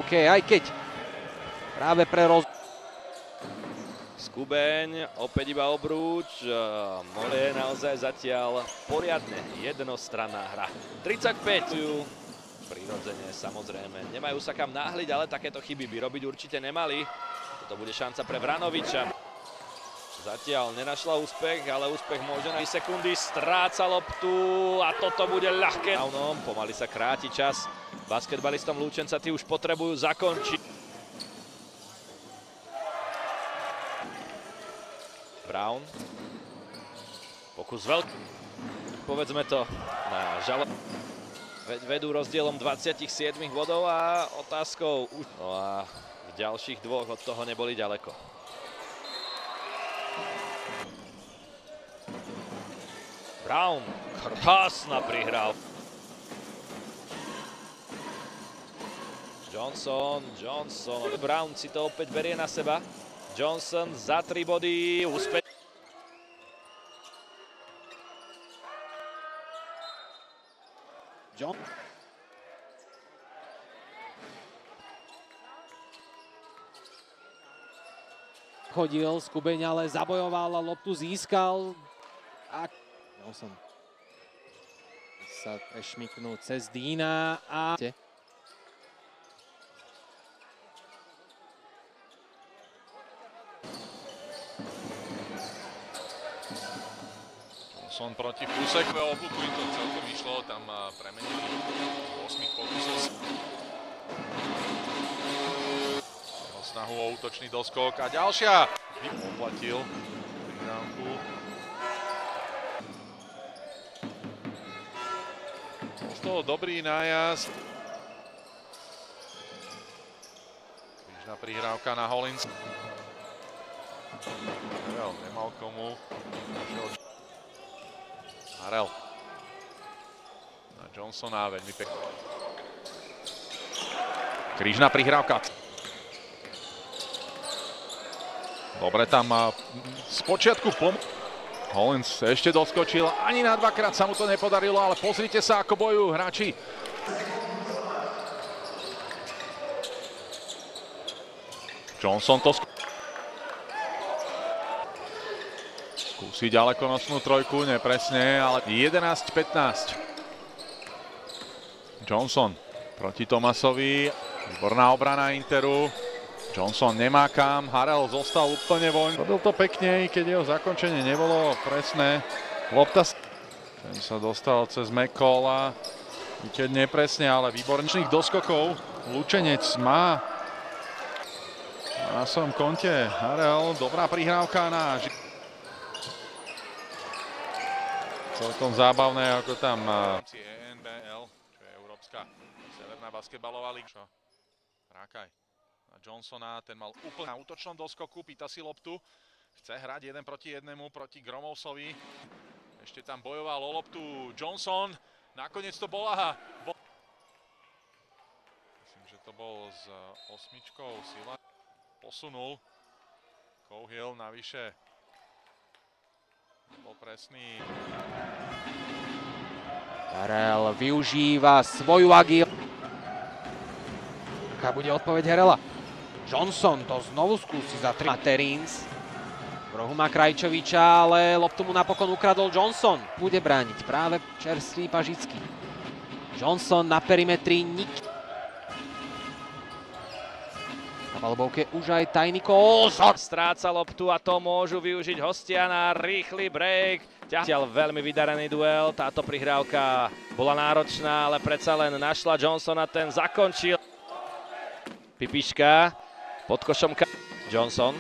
Aj keď práve pre Skubeň, opäť iba obruč, Molie naozaj zatiaľ poriadne jednostranná hra. 35. Prirodzene, samozrejme, nemajú sa kam náhliť, ale takéto chyby by robiť určite nemali. Toto bude šanca pre Vranoviča. Zatiaľ nenašla úspech, ale úspech môže na sekundy, stráca loptu a toto bude ľahké. Pomaly sa kráti čas. Basketbalistom Lučenca tí už potrebujú zakončiť. Brown. Pokus veľký. Povedzme to na žalo. Vedú rozdielom 27 bodov a otázkou. No a v ďalších dvoch od toho neboli ďaleko. Brown. Krásna prihrávka. Johnson. Brown si to opäť berie na seba. Johnson za 3 body, úspech. Chodil Skubeň, ale zabojoval a loptu získal. A Johnson sa prešmiknú cez Dína a Johnson proti Fuseku, oblúku im to celkom išlo, tam premenili 8 pokusov. Jeho snahu o útočný doskok a ďalšia! Oplatil prihrávku. Z toho dobrý nájazd. Krížna prihrávka na Hollins. Nemal komu. Harrell na Johnsona, veľmi pekne. Krížna prihrávka. Dobre tam z počiatku Hollins ešte doskočil, ani na dvakrát sa mu to nepodarilo, ale pozrite sa, ako bojujú hráči. Johnson to skúsi ďalekonosnú trojku, nepresne, ale 11-15. Johnson proti Tomasovi, výborná obrana Interu. Johnson nemá kam, Harrell zostal úplne voľný. Robil to pekne, i keď jeho zakončenie nebolo presné. Lopta sa dostal cez McCalla, i keď nepresne, ale výborných doskokov. Lučenec má na svojom konte Harrell, dobrá prihrávka na celkom zábavné, ako tam ENBL, čo je Európska severná basketbalová liga. Rákaj na Johnsona, ten mal úplne na útočnom doskoku, pýta si loptu. Chce hrať 1 proti 1 proti Gromovsovi. Ešte tam bojoval o loptu Johnson. Nakoniec to bola... Myslím, že to bol s 8 Sila. Posunul. Cohill navyše. Bol presný. Harrell využíva svoju agil. Aká bude odpoveď Harrella? Johnson to znovu skúsi za 3. Terins. V rohu má Krajčoviča, ale loptu mu napokon ukradol Johnson. Bude brániť práve čerstvý Pažický. Johnson na perimetri na palubovke už aj Tajnikov. Stráca loptu a to môžu využiť hostia na rýchly break. Ďalej veľmi vydarený duel. Táto prihrávka bola náročná, ale predsa len našla Johnsona, ten zakončil. Pipiška pod košom. Johnson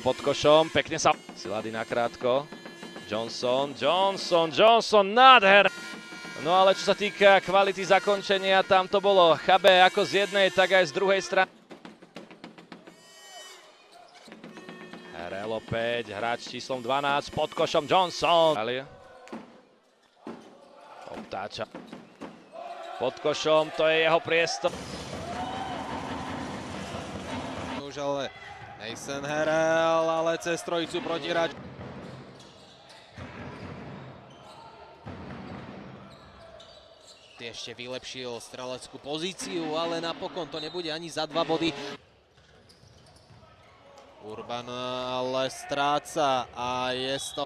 pod košom, pekne sa... Silady nakrátko. Johnson, nádher! No ale čo sa týka kvality zakončenia, tam to bolo chabé ako z jednej, tak aj z druhej strany. Harrell opäť, hráč číslom 12, pod košom Johnson. Obtáča. Pod košom, to je jeho priestor. Už ale Mason Harrell, ale cez trojicu proti hráč. si ešte vylepšil streleckú pozíciu, ale napokon to nebude ani za 2 body. Urban ale stráca a je to...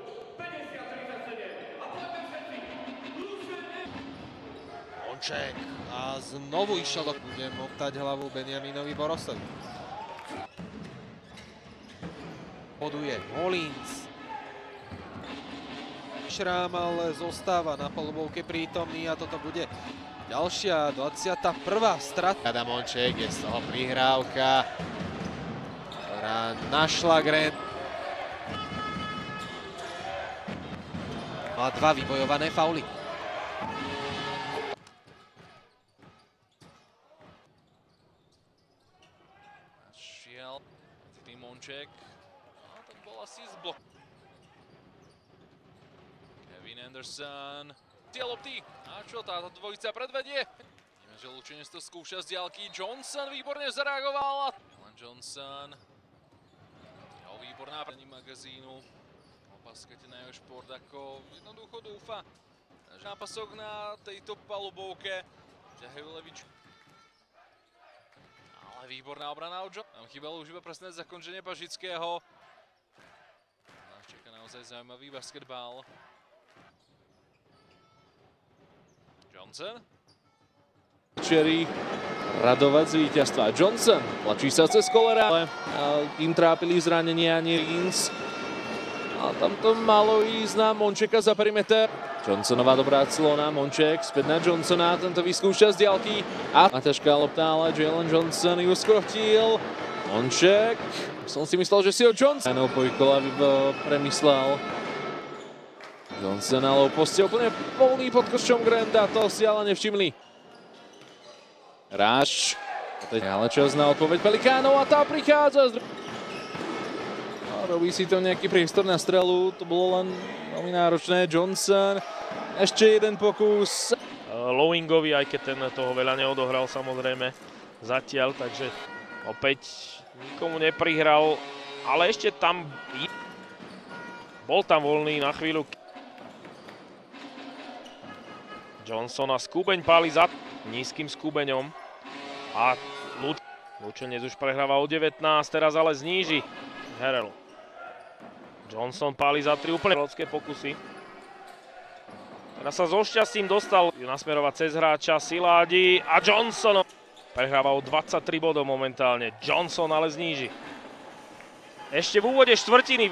Monček a znovu išiel do... Bude motať hlavu Benjaminovi Borosovi. Poduje Molins. Šrám ale zostáva na polubovke prítomný a toto bude ďalšia 21. strata. Adam Monček, je z toho prihrávka, ktorá našla Grant. Má 2 vybojované fauly. Šiel tým Monček. A to bol asi zblok. Kevin Anderson. Tie lopty. A čo táto dvojica predvedie? Vidíme, že Lučenec to skúša z diaľky. Johnson výborne zareagoval. Alan Johnson. Jeho výborná prení magazínu. Opaskete na jeho šport ako jednoducho dúfa. Nápasok na tejto palubovke. Ťahajú levičku. Ale výborná obrana od John. Tam chýbalo už iba presné zakončenie Pažického. Nás čaká naozaj zaujímavý basketbal. Johnson. Cherry radovať z víťazstva. Johnson tlačí sa cez kolera, ale tým trápili zranenia ani Rins. A tam to malo ísť na Mončeka za perimeter. Johnsonová dobrá clona, Monček späť na Johnsona, tento vyskúša z diaľky. A ťažká lopta, ale Jalen Johnson ju skrotil. Monček, som si myslel, že si ho Johnson Pojkola premyslel. Johnson ale opustil úplne voľný pod košom Granda, to si ale nevšimli. Ráš, ale čas na odpoveď Pelikánov a tá prichádza. Robí si to nejaký priestor na strelu, to bolo len veľmi náročné. Johnson, ešte jeden pokus. Lowingovi, aj keď ten toho veľa neodohral samozrejme zatiaľ, takže opäť nikomu neprihral, ale ešte tam bol tam voľný na chvíľu. Johnson a skúbeň páli za nízkym skúbeňom a Lučenec už prehráva o 19, teraz ale zníži Herel. Johnson páli za 3 úplne ľudské pokusy. Teraz sa so šťastím dostal nasmerovať cez hráča Szilágyi a Johnson prehráva o 23 bodov momentálne. Johnson ale zníži. Ešte v úvode štvrtiny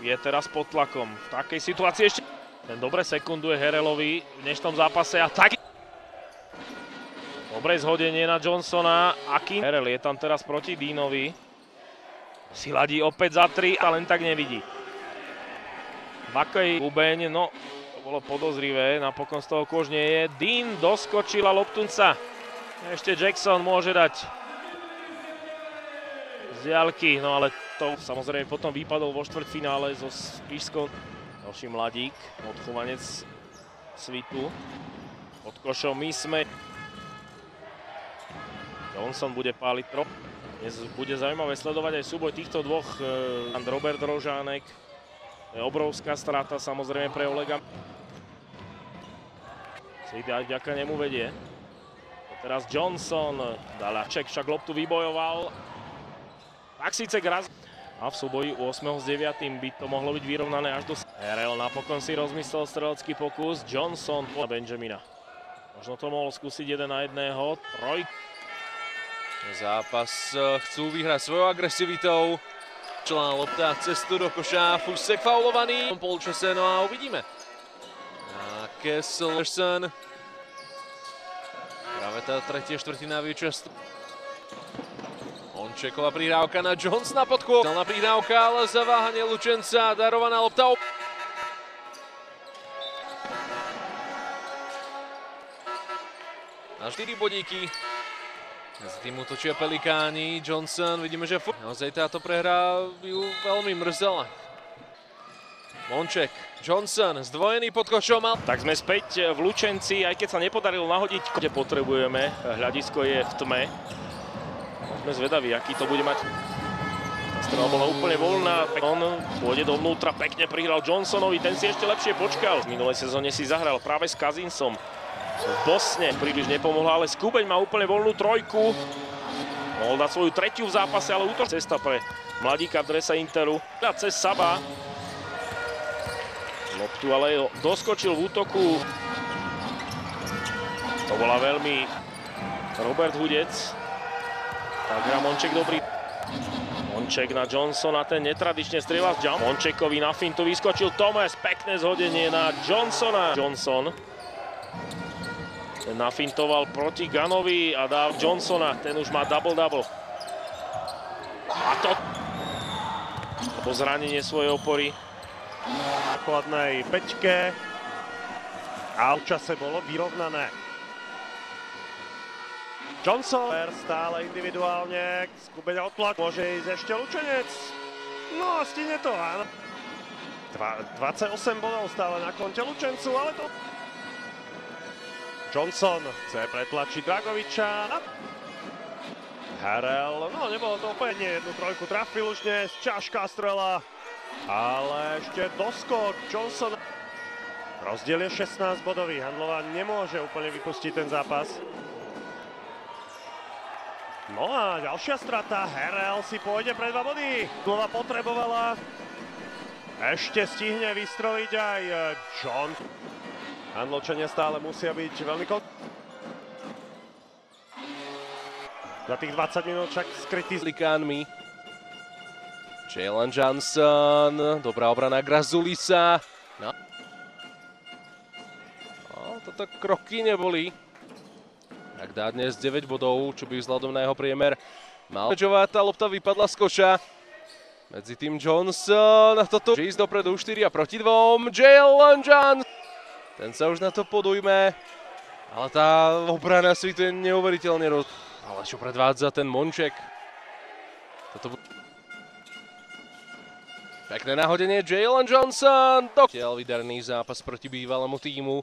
je teraz pod tlakom. V takej situácii ešte ten dobre sekunduje Herelovi v dnešnom zápase a tak. Dobré zhodenie na Johnsona. Herel je tam teraz proti Deanovi. Szilágyi opäť za 3 a len tak nevidí. Vakej Ubeň, no to bolo podozrivé, napokon z toho kôž nie je. Dean doskočil a loptunca. Ešte Jackson môže dať z diaľky, no ale to samozrejme potom vypadol vo štvrťfinále so Spišskou. Ďalší mladík, odchovanec Svitu. Pod košom my sme. Johnson bude páliť trochu. Dnes bude zaujímavé sledovať aj súboj týchto dvoch. Robert Rožánek. To je obrovská strata samozrejme pre Olega. Svit aj vďaka nemu vedie. Teraz Johnson. Dalaček však loptu vybojoval. Tak síce Graz. A v súboji 8. s 9. by to mohlo byť vyrovnané až do... Herel napokon si rozmyslel strelecký pokus. Johnson po Benjamina. Možno to mohol skúsiť 1 na 1. Troj. Zápas chcú vyhrať svojou agresivitou. Člá lopta cestu do koša, Fusek faulovaný. Polčase, no a uvidíme. A Kesselson. Práve tá tretia štvrtina víťazstva. Mončeková prihrávka na Johnsona podkôp. Silná prihrávka, ale zaváhanie Lučenca. Darovaná lopta. Na 4 bodíky. Z tým útočia Pelikáni. Johnson, vidíme, že naozaj táto prehra ju veľmi mrzela. Monček, Johnson, zdvojený pod košom. Tak sme späť v Lučenci, aj keď sa nepodarilo nahodiť, kde potrebujeme. Hľadisko je v tme. Sme zvedaví, aký to bude mať. Tá strela bola úplne voľná. On pôjde dovnútra, pekne prihral Johnsonovi, ten si ešte lepšie počkal. V minulej sezóne si zahral práve s Kazinsom. v Bosne príliš nepomohla, ale Skubeň má úplne voľnú trojku. Mohol dať svoju tretiu v zápase, ale útok cesta pre mladíka v drese Interu. A cez Saba. Loptu ale doskočil v útoku. To bola veľmi Robert Hudec. Tak hrá Monček dobrý. Monček na Johnsona, ten netradične strieľa z jump. Mončekovi na fintu vyskočil Thomas, pekné zhodenie na Johnsona. Johnson ten nafintoval proti Ganovi a dá Johnsona, ten už má double-double. A to po zranenie svojej opory. V základnej peťke a v čase bolo vyrovnané. Johnson stále individuálne, Skubeň odtlak, môže ísť ešte Lučenec. No a stihne to, áno. 28 bodov stále na konte Lučencu, ale to... Johnson chce pretlačiť Dragoviča. Harrell, no nebolo to úplne, jednu trojku trafil už dnes, ťažká strela. Ale ešte doskok Johnson. Rozdiel je 16 bodový, Handlová nemôže úplne vypustiť ten zápas. No a ďalšia strata, Harrell si pôjde pre 2 body. Handlová potrebovala. Ešte stihne vystreliť aj John. Handlovčania stále musia byť veľmi za tých 20 minút však skrytý s Likánmi. Jalen Johnson, dobrá obrana Grazulisa. No. Toto kroky neboli. Ak dá dnes 9 bodov, čo by vzhľadom na jeho priemer mal. Tá lopta vypadla z koša. Medzi tým Johnson, a toto ísť dopredu 4 a proti 2. Jalen Johnson. Ten sa už na to podujme. Ale tá obrana si to je neuveriteľne Ale čo predvádza ten Monček. Toto... Pekné nahodenie, Jalen Johnson. Výdarný zápas proti bývalému týmu.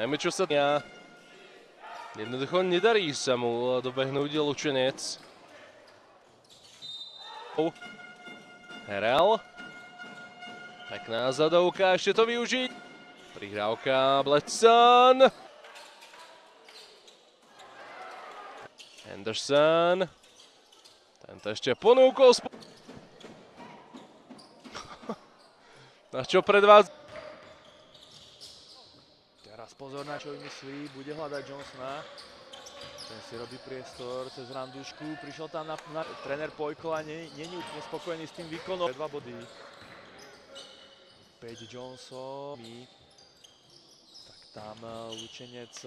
Najmä čo sa... Jednoducho nedarí sa mu dobehnúť Lučenec. Harrell. Pekná zadovka, ešte to využiť. Prihrávka Bledson. Henderson. Tento ešte ponúkol. Na čo predvádza? Teraz pozor na čo vymyslí, bude hľadať Johnsona. Ten si robí priestor cez randušku, prišiel tam na tréner Pojko a není úplne spokojný s tým výkonom. 2 body. 5 Johnson. Tak tam Lučenec